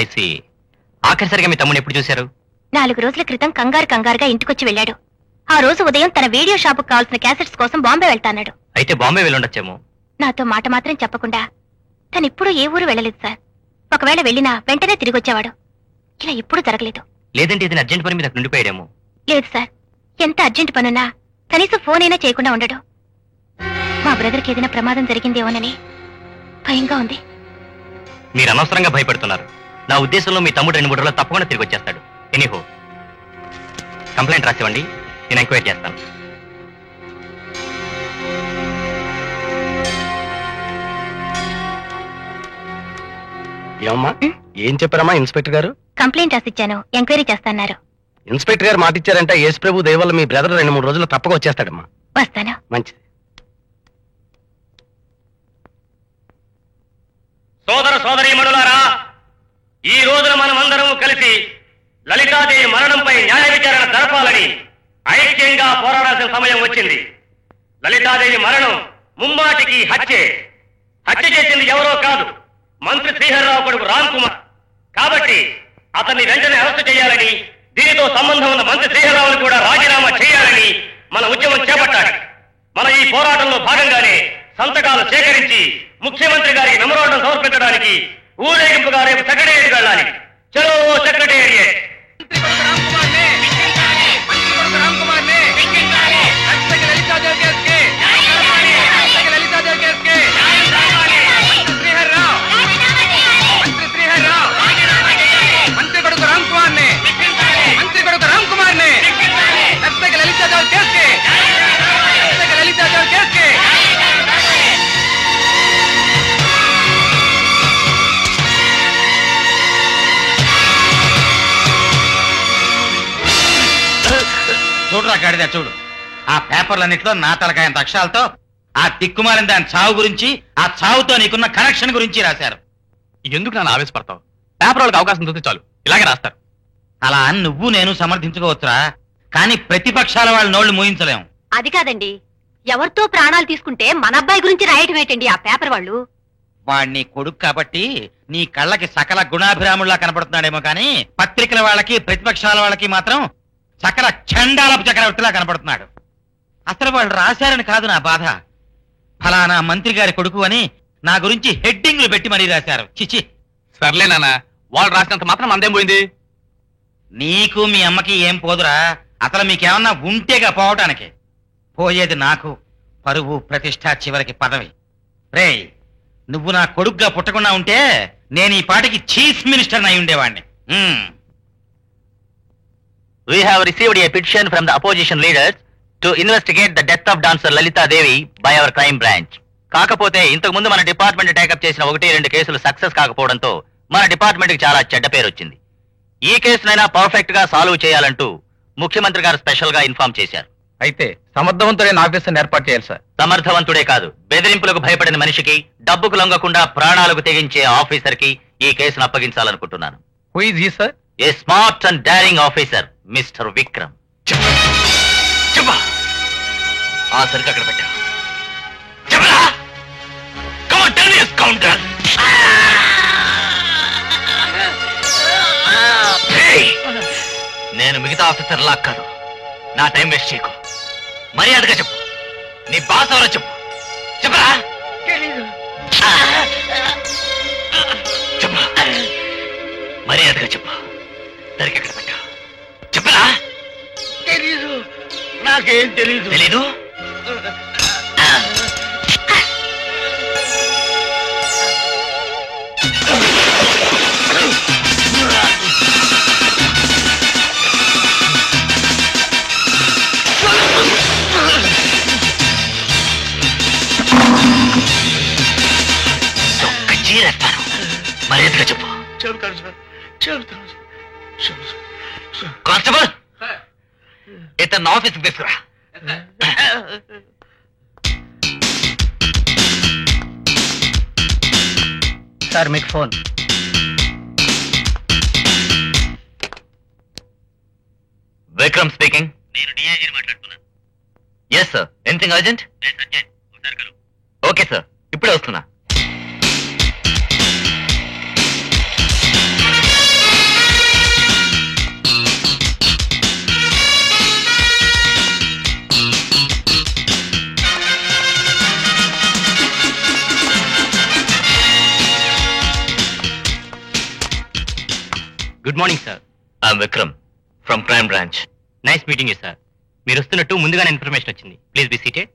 IC. ఆఖరిసరిగా మీ తమ్ముని ఎప్పుడు చూశారు? 4 రోజుల క్రితం కంగారుగా ఇంటికొచ్చి వెళ్ళాడు. ఆ రోజు ఉదయం తన వీడియో షాపుకు కావాల్సిన క్యాసెట్స్ కోసం బాంబే వెళ్తాన్నాడు. అయితే బాంబే వెళ్ళుండొచ్చేమో. నాతో మాట మాత్రం చెప్పకుండా తనిప్పుడు ఏ ఊరు వెళ్ళలేదు సార్. ఒకవేళ వెళ్ళినా వెంటనే తిరిగొచ్చేవాడు. ఇలా ఎప్పుడు జరగలేదు. లేదంటే ఇది అర్జెంట్ పని మీద నుండిపోయాడేమో. లేదు సార్, ఎంత అర్జెంట్ పనున్నా కనీసం ఫోన్ అయినా చేయకుండా ఉండడు. మా బ్రదర్కి ఏదైనా ప్రమాదం జరిగిందేమోనని భయంగా ఉంది. మీరు అనవసరంగా భయపడుతున్నారు. నా ఉద్దేశంలో మీ తమ్ముడు 2-3 రోజుల్లో తప్పకుండా తిరిగి వచ్చేస్తాడు. ఎనీహో, కంప్లైంట్ రాసివ్వండి, నేను ఎంక్వైరీ చేస్తాను. ఏమమ్మా, ఏం చెప్పారమ్మా ఇన్స్పెక్టర్ గారు? కంప్లైంట్ రాసిచ్చాను, ఎంక్వైరీ చేస్తాన్నారు. ఇన్స్పెక్టర్ గారు మాట ఇచ్చారంటే యేసు ప్రభు దయ వల్ల మీ బ్రదర్ 2-3 రోజుల్లో తప్పక వచ్చేస్తాడమ్మా. వస్తాను. మంచిది. సోదర సోదరీమణులారా, ఈ రోజున మనమందరం కలిసి లలితాదేవి మరణంపై న్యాయ విచారణ జరపాలని ఐక్యంగా పోరాడాల్సిన సమయం వచ్చింది. లలితాదేవి మరణం ముమ్మాటికి హత్య చేసింది ఎవరో కాదు, మంత్రి శ్రీహరిరావు కొడుకు రామ్ కుమార్. కాబట్టి అతన్ని వెంటనే అరెస్టు చేయాలని, దీనితో సంబంధం ఉన్న మంత్రి శ్రీహరిరావును కూడా రాజీనామా చేయాలని మన ఉద్యమం చేపట్టాలి. మన ఈ పోరాటంలో భాగంగానే సంతకాలు సేకరించి ముఖ్యమంత్రి గారికి మెమోరాండం సమర్పించడానికి ఊరేగింపుగా రేపు సెక్రటేరియట్ వెళ్ళాలి. చలో సెక్రటేరియట్. చూడరా గాడిదా, చూడు. ఆ పేపర్లన్నింటిలో నా తలకాయంత అక్షరాలతో ఆ తిక్కుమాలిన దాని చావు గురించి, ఆ చావుతో నీకున్న కనెక్షన్ గురించి రాశారు. ఎందుకు నన్ను ఆవేశపడతావు? పేపర్ వాళ్ళకి అవకాశం దొరికితే చాలు ఇలాగే రాస్తారు. అలా నువ్వు నేను సమర్థించుకోవచ్చురా, కానీ ప్రతిపక్షాల వాళ్ళ నోళ్లు మూయించలేం. అది కాదండి, ఎవరితో ప్రాణాలు తీసుకుంటే మన అబ్బాయి గురించి రాయటం ఏంటండి ఆ పేపర్ వాళ్ళు? వాడిని కొడుకు కాబట్టి నీ కళ్ళకి సకల గుణాభిరాముల్లా కనపడుతున్నాడేమో, కానీ పత్రికల వాళ్ళకి ప్రతిపక్షాల వాళ్ళకి మాత్రం సకల చండాలపు చక్రవర్తిలా కనపడుతున్నాడు. అసలు వాళ్ళు రాశారని కాదు నా బాధ, ఫలానా మంత్రి గారి కొడుకు అని నా గురించి హెడ్డింగ్లు పెట్టి మరీ రాశారు. చిచి. సర్లే నాన్న, వాళ్ళు రాసినంత మాత్రం మందేం పోయింది? నీకు మీ అమ్మకి ఏం పోదురా, అసలు మీకేమన్నా ఉంటేగా పోవటానికి. పోయేది నాకు పరువు, ప్రతిష్ట, చివరికి పదవి. రేయ్, నువ్వు నా కొడుకుగా పుట్టకుండా ఉంటే నేను ఈ పాటికి చీఫ్ మినిస్టర్ అయి ఉండేవాడిని. We have received a petition from the opposition leaders to investigate the death of dancer Lalita Devi by our crime branch. కాకపోతే ఇంతకు ముందు మన డిపార్ట్మెంట్ టేకప్ చేసిన 1-2 కేసులు సక్సెస్ కాకపోవడంతో మన డిపార్ట్మెంట్ కి చాలా చెడ్డ పేరు వచ్చింది. ఈ కేసునైనా పర్ఫెక్ట్ గా సాల్వ్ చేయాలంటూ ముఖ్యమంత్రి గారు స్పెషల్ గా ఇన్ఫార్మ్ చేశారు. అయితే సమర్థవంతుడైన ఆఫీసర్ని ఏర్పాటు చేయాలి సార్. సమర్థవంతుడే కాదు, బెదిరింపులకు భయపడిన మనిషికి, డబ్బుకు లొంగకుండా ప్రాణాలకు తెగించే ఆఫీసర్ కి ఈ కేసును అప్పగించాలనుకుంటున్నాను. Who is he sir? A smart and daring officer, mister Vikram. చెప్పా, ఆ సరికి అక్కడ పెట్టా. చెప్పరా, కౌంటర్. నేను మిగతా ఆఫీసర్ లా కాదు, నా టైం వేస్ట్ చేయకు. మర్యాదగా చెప్పు, నీ బాస్ ఎవరో చెప్పు. చెప్పరా, చెప్పు, మర్యాదగా చెప్పు. సరికి ఎక్కడ పెట్టా? చెప్పరా. తెలీదు, నాకేం తెలీదు. తెలీదు? చీరేస్తాను, మర్యాదగా చెప్పు. చెబుతాను సార్, చెబుతాను. కానిస్టేబుల్, ఇతను ఆఫీస్కి తీసుకురా. సార్ మీకు ఫోన్. విక్రమ్ స్పీకింగ్. నేను డిఐజీ మాట్లాడుతున్నాను. Yes sir, anything urgent? Okay sir, ఇప్పుడే వస్తున్నా. Good morning sir. I'm Vikram from crime branch. Nice meeting you sir. మీరు వస్తున్నట్టు ముందుగానే ఇన్ఫర్మేషన్ వచ్చింది. Please be seated.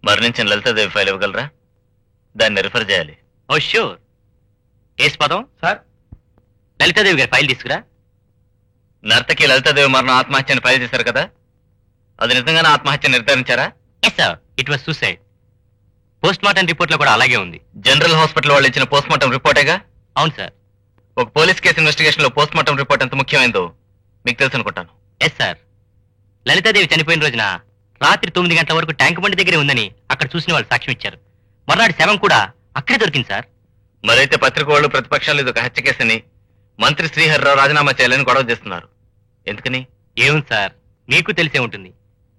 మరణించిన లలితాదేవి ఫైల్ ఇవ్వగలరా? దాన్ని రిఫర్ చేయాలి. ఓ ష్యూర్. ఏస్ పదం సార్ లలితాదేవి గారి ఫైల్ తీసుకురా. నర్తకి లలితాదేవి మరణం ఆత్మహత్యని ఫైల్ చేశారు కదా, అది నిజంగానే ఆత్మహత్య నిర్ధారించారా? Yes sir, it was suicide. Post mortem report లో కూడా అలాగే ఉంది. జనరల్ హాస్పిటల్ వాళ్ళు ఇచ్చిన పోస్ట్ మార్టం రిపోర్టేగా? అవును సార్. ఒక పోలీస్ కేసు ఇన్వెస్టిగేషన్ లో పోస్ట్ మార్టం రిపోర్ట్ ఎంత ముఖ్యమైందో మీకు తెలుసు అనుకుంటాను. Yes sir. లలితాదేవి చనిపోయిన రోజున రాత్రి 9 గంటల వరకు ట్యాంక్ బండి దగ్గరే ఉందని అక్కడ చూసిన వాళ్ళు సాక్ష్యం ఇచ్చారు. మర్నాడు శవం కూడా అక్కడే దొరికింది సార్. మరైతే పత్రిక వాళ్ళు ప్రతిపక్షాలు ఇది ఒక హత్య కేసుని మంత్రి శ్రీహరిరావు రాజీనామా చేయాలని గొడవ చేస్తున్నారు. ఎందుకని? ఏముంది సార్, మీకు తెలిసే ఉంటుంది.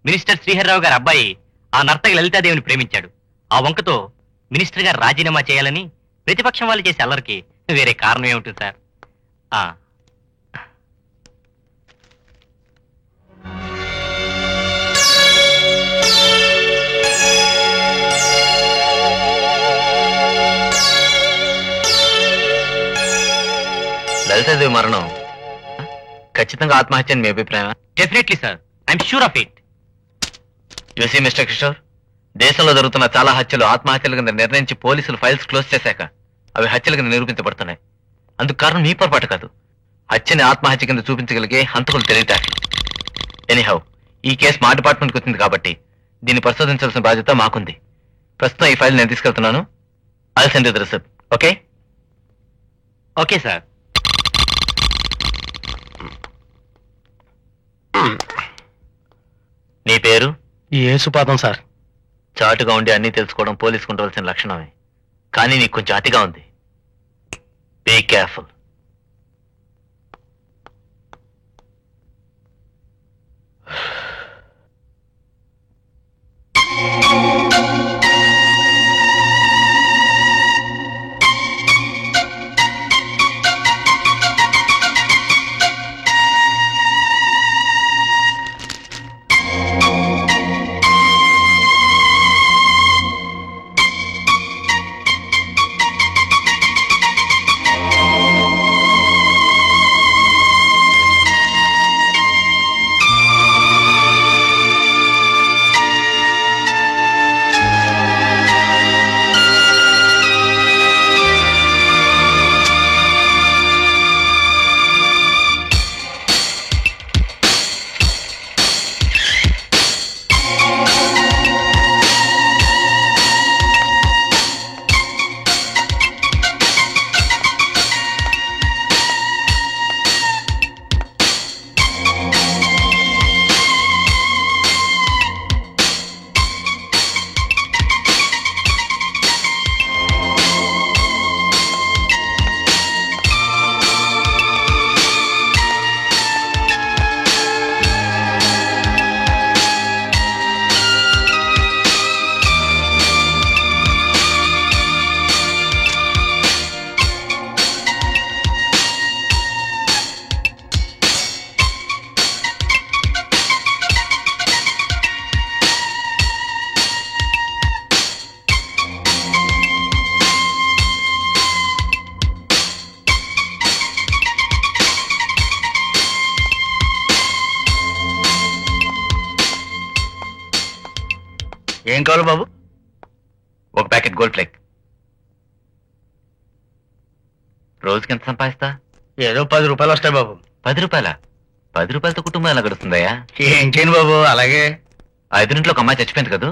మినిస్టర్ శ్రీహరిరావు గారి అబ్బాయి ఆ నర్తకి లలితాదేవిని ప్రేమించాడు. ఆ వంకతో మినిస్టర్ గారు రాజీనామా చేయాలని ప్రతిపక్షం వాళ్ళు చేసే అల్లరికి వేరే కారణం ఏముంటుంది సార్? లలితాదేవి మరణం ఖచ్చితంగా ఆత్మహత్య అని మీ అభిప్రాయం? Definitely sir, I'm sure of it. You see mister Kishore, దేశంలో జరుగుతున్న చాలా హత్యలు ఆత్మహత్యల కింద నిర్ణయించి పోలీసులు ఫైల్స్ క్లోజ్ చేశాక అవి హత్యల కింద నిరూపించబడుతున్నాయి. అందుకు కారణం మీ పొరపాటు కాదు, హత్యని ఆత్మహత్య కింద చూపించగలిగే హంతకులు తెలియటారు. ఎనీహౌ, ఈ కేసు మా డిపార్ట్మెంట్కి వచ్చింది కాబట్టి దీన్ని పరిశోధించాల్సిన బాధ్యత మాకుంది. ప్రస్తుతం ఈ ఫైల్ నేను తీసుకెళ్తున్నాను. I'll send you the receipt. Okay? Okay sir. నీ పేరు? యేసుపాదం సార్. చాటుగా ఉండి అన్నీ తెలుసుకోవడం పోలీసుకు ఉండవలసిన లక్షణమే, కానీ నీకు కొంచెం అతిగా ఉంది. Be careful. ఏం కావాలి బాబు? ఒక ప్యాకెట్ గోల్డ్ ఫ్లేక్. రోజుకి ఎంత సంపాదిస్తా? ఏదో 10 రూపాయలు వస్తాయి బాబు. 10 రూపాయల? 10 రూపాయలతో కుటుంబం ఎలా గడుస్తుందయ్యా? ఏం చేయను బాబు, అలాగే. ఆ ఎదురింట్లో ఒక అమ్మాయి చచ్చిపోయింది కదా?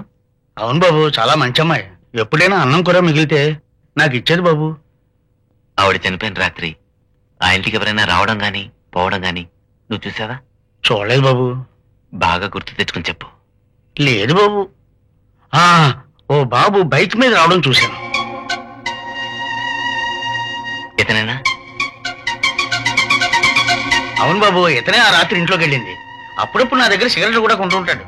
అవును బాబు, చాలా మంచి అమ్మాయి. ఎప్పుడైనా అన్నం కూర మిగిలితే నాకు ఇచ్చేది బాబు. ఆవిడ చనిపోయిన రాత్రి ఆ ఇంటికి ఎవరైనా రావడం గాని పోవడం గాని నువ్వు చూసావా? చూడలేదు బాబు. బాగా గుర్తు తెచ్చుకుని చెప్పు. లేదు బాబు. ఓ బాబు బైక్ మీద రావడం చూశాను. ఇతనేనా? అవును బాబు, ఇతనే ఆ రాత్రి ఇంట్లోకి వెళ్ళింది. అప్పుడప్పుడు నా దగ్గర సిగరెట్లు కూడా కొంటూ ఉంటాడు.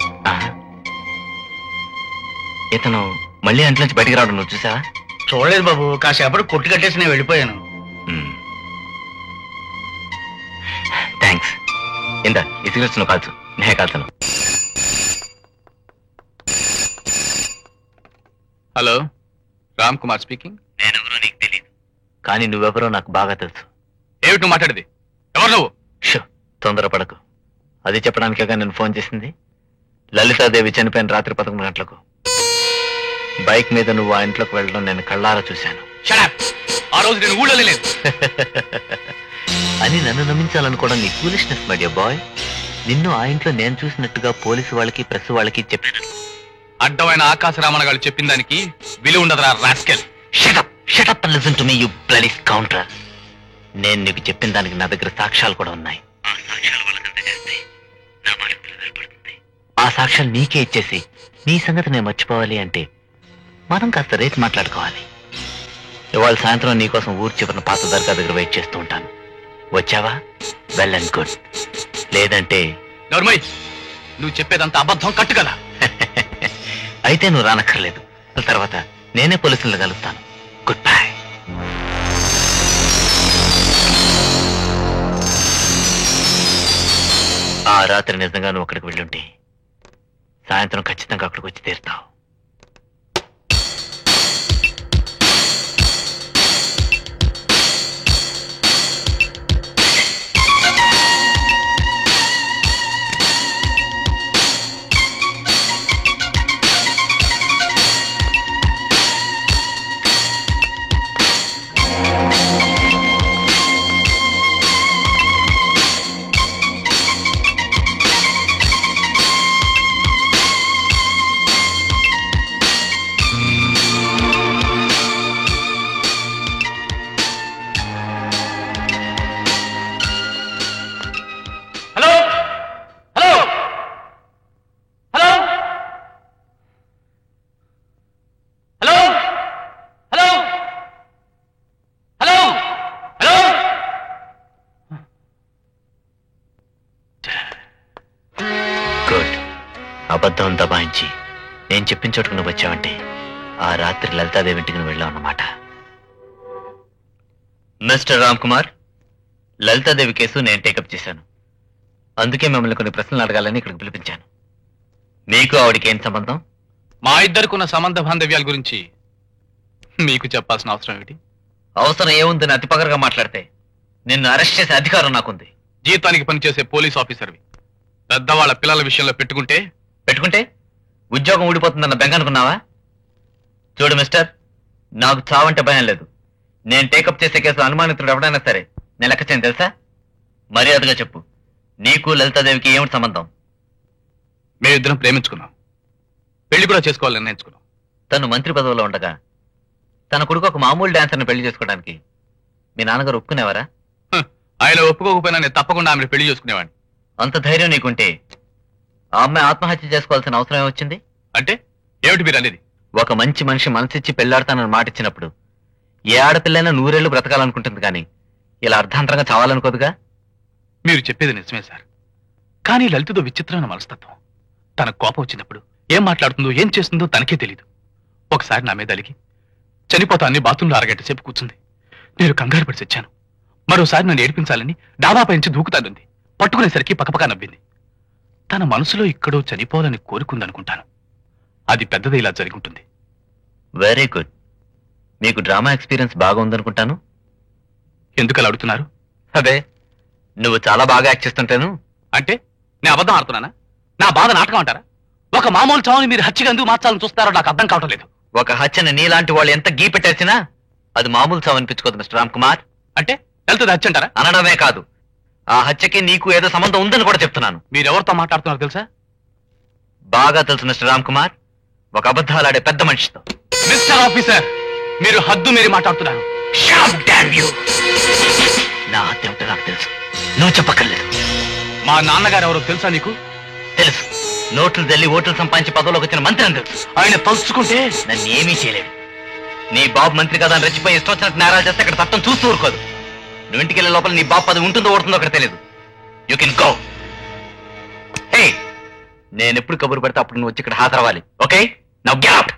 ఇతను మళ్ళీ ఇంట్లోంచి బయటికి రావడం నువ్వు చూసావా? చూడలేదు బాబు, కాసేపటి కొట్టు కట్టేసి నేను వెళ్ళిపోయాను. థ్యాంక్స్. ఇందా ఈ సిగరెట్స్ నువ్వు కాల్చు, నేనే కాల్చను. Hello, Ram Kumar speaking. నేనెవరో నీకు తెలియదు, కానీ నువ్వెవరో నాకు బాగా తెలుసు. ఏమిటి నువ్వు మాట్లాడేది? ఎవరు నువ్వు? షో తొందరపడకు. అది చెప్పడానికేగా నేను ఫోన్ చేసింది. లలితాదేవి చనిపోయిన రాత్రి 11 గంటలకు బైక్ మీద నువ్వు ఆ ఇంట్లోకి వెళ్ళడం నేను కళ్ళారా చూశాను. Shut up! ఆ రోజు నేను ఊళ్ళో లేదు అని నన్ను నమ్మించాలనుకోవడం నీ ఫూలిష్నెస్ మై డియర్ బాయ్. నిన్ను ఆ ఇంట్లో నేను చూసినట్టుగా పోలీసు వాళ్ళకి ప్రెస్ వాళ్ళకి చెప్పాను. అడ్డమైన ఆకాశరామణ గారు చెప్పిన దానికి విలువ ఉండదురా rascal. Shut up and listen to me, you bloody scoundrel. నేను నీకు చెప్పిన దానికి నా దగ్గర సాక్ష్యాలు కూడా ఉన్నాయి. ఆ సాక్ష్యాలు వాళ్ళకంతా చేస్తే నా మాట నిలబడుతుంది. ఆ సాక్ష్యాలు నీకే ఇచ్చేసి నీ సంగతి నేను మర్చిపోవాలి అంటే మనం కాస్త రేట్ మాట్లాడుకోవాలి. ఇవాళ సాయంత్రం నీకోసం ఊరు చివరిన పాత దర్గా దగ్గర వెయిట్ చేస్తూ ఉంటాను. వచ్చావా? Well and good. లేదంటే నర్మయ్, నువ్వు చెప్పేదంతా అబద్ధం కట్టు కదా. అయితే నువ్వు రానక్కర్లేదు. తర్వాత నేనే పోలీసులను కలుస్తాను. Good bye. ఆ రాత్రి నిజంగా నువ్వు అక్కడికి వెళ్ళుంటే సాయంత్రం ఖచ్చితంగా అక్కడికి వచ్చి తీరుతావు. అబద్ధం దబాయించి నేను చెప్పిన చోటుకు నువ్వు వచ్చావంటే ఆ రాత్రి లలితాదేవి ఇంటికి నువ్వు వెళ్ళావు అన్నమాట. మిస్టర్ రామ్ కుమార్, లలితాదేవి కేసు నేను టేకప్ చేశాను. అందుకే మిమ్మల్ని కొన్ని ప్రశ్నలు అడగాలని ఇక్కడికి పిలిపించాను. మీకు ఆవిడికి ఏం సంబంధం? మా ఇద్దరికున్న సంబంధ బాంధవ్యాల గురించి మీకు చెప్పాల్సిన అవసరం ఏమిటి? అవసరం ఏముందని అతి పగరగా మాట్లాడితే నిన్ను అరెస్ట్ చేసే అధికారం నాకుంది. జీతానికి పనిచేసే పోలీస్ ఆఫీసర్వి పెద్దవాళ్ళ పిల్లల విషయంలో పెట్టుకుంటే ఉద్యోగం ఊడిపోతుందన్న బెంగ అనుకున్నావా? చూడు మిస్టర్, నాకు చావంటే భయం లేదు. నేను టేకప్ చేసే కేసులో అనుమానితుడు ఎవడైనా సరే నేను లెక్క చేయను, తెలుసా? మర్యాదగా చెప్పు, నీకు లలితాదేవికి ఏమిటి సంబంధం? మేమిద్దరం ప్రేమించుకున్నాం, పెళ్లి కూడా చేసుకోవాలని నిర్ణయించుకున్నాం. తను మంత్రి పదవిలో ఉండగా తన కొడుకు ఒక మామూలు డాన్సర్ని పెళ్లి చేసుకోవడానికి మీ నాన్నగారు ఒప్పుకునేవారా? ఆయన ఒప్పుకోకపోయినా నేను తప్పకుండా ఆమెను పెళ్లి చేసుకునేవాడిని. అంత ధైర్యం నీకుంటే ఆ అమ్మాయి ఆత్మహత్య చేసుకోవాల్సిన అవసరం ఏమొచ్చింది? అంటే ఏమిటి మీరు అనేది? ఒక మంచి మనిషి మనసిచ్చి పెళ్లాడతానని మాట ఇచ్చినప్పుడు ఏ ఆడపిల్లైనా 100 ఏళ్లు బ్రతకాలనుకుంటుంది, కానీ ఇలా అర్ధాంతరంగా చావాలనుకోదుగా. మీరు చెప్పేది నిజమే సార్, కానీ లలితతో విచిత్రమైన మనస్తత్వం. తనకు కోపం వచ్చినప్పుడు ఏం మాట్లాడుతుందో ఏం చేస్తుందో తనకే తెలీదు. ఒకసారి నా మీద అలిగి చనిపోతాన్ని బాత్రూంలో అరగంట సేపు కూర్చుంది. నేను కంగారు పడి చచ్చాను. మరోసారి నన్ను ఏడిపించాలని డాబా పైంచి దూకుతానుంది. పట్టుకునేసరికి పక్కపక్క నవ్వింది. తన మనసులో ఇక్కడో చనిపోవాలని కోరుకుందనుకుంటాను. అది పెద్దది ఇలా జరిగి ఉంటుంది. Very good. మీకు డ్రామా ఎక్స్పీరియన్స్ బాగా ఉందనుకుంటాను. ఎందుకు అలా అడుగుతున్నారు? అదే, నువ్వు చాలా బాగా యాక్ట్ చేస్తుంటాను. అంటే నేను అబద్ధం ఆడుతున్నానా? నా బాధ నాటకం అంటారా? ఒక మామూలు చావుని మీరు హత్యగా ఎందుకు మార్చాలని చూస్తారో నాకు అర్థం కావటం లేదు. ఒక హత్యను నీలాంటి వాళ్ళు ఎంత గీ పెట్టేసినా అది మామూలు చావు అనిపించుకోదు మిస్టర్ రామ్ కుమార్. అంటే వెళ్తుంది హత్య అంటారా? అనడమే కాదు, ఆ హత్యకి నీకు ఏదో సంబంధం ఉందని కూడా చెప్తున్నాను. మీరెవరితో మాట్లాడుతున్నారు తెలుసా? బాగా తెలుసు మిస్టర్ రామ్ కుమార్, ఒక అబద్ధాలాడే పెద్ద మనిషితో. మిస్టర్ ఆఫీసర్, మీరు హద్దు మీరి మాట్లాడుతున్నారు. నా హత్య ఉంటే నాకు తెలుసు, నువ్వు చెప్పక్కర్లేదు. మా నాన్నగారు ఎవరో తెలుసా నీకు? తెలుసు. నోట్లు తల్లి ఓట్లు సంపాదించి పదవులోకి వచ్చిన మంత్రి అని తెలుసు. ఆయన తలుచుకుంటే నన్ను ఏమీ చేయలేడు. నీ బాబు మంత్రి కదా అని రెచ్చిపోయి ఇష్టం వచ్చినట్టు నేరాలు చేస్తే అక్కడ చట్టం చూస్తూ ఊరుకోదు. నువ్వు ఇంటికి వెళ్ళే లోపల నీ బాబు పదవి ఉంటుందో ఓడుతుందో అక్కడ తెలియదు. You can go. హే, నేను ఎప్పుడు కబురు పెడితే అప్పుడు నువ్వు వచ్చి ఇక్కడ హాజరవ్వాలి. Okay, now get out.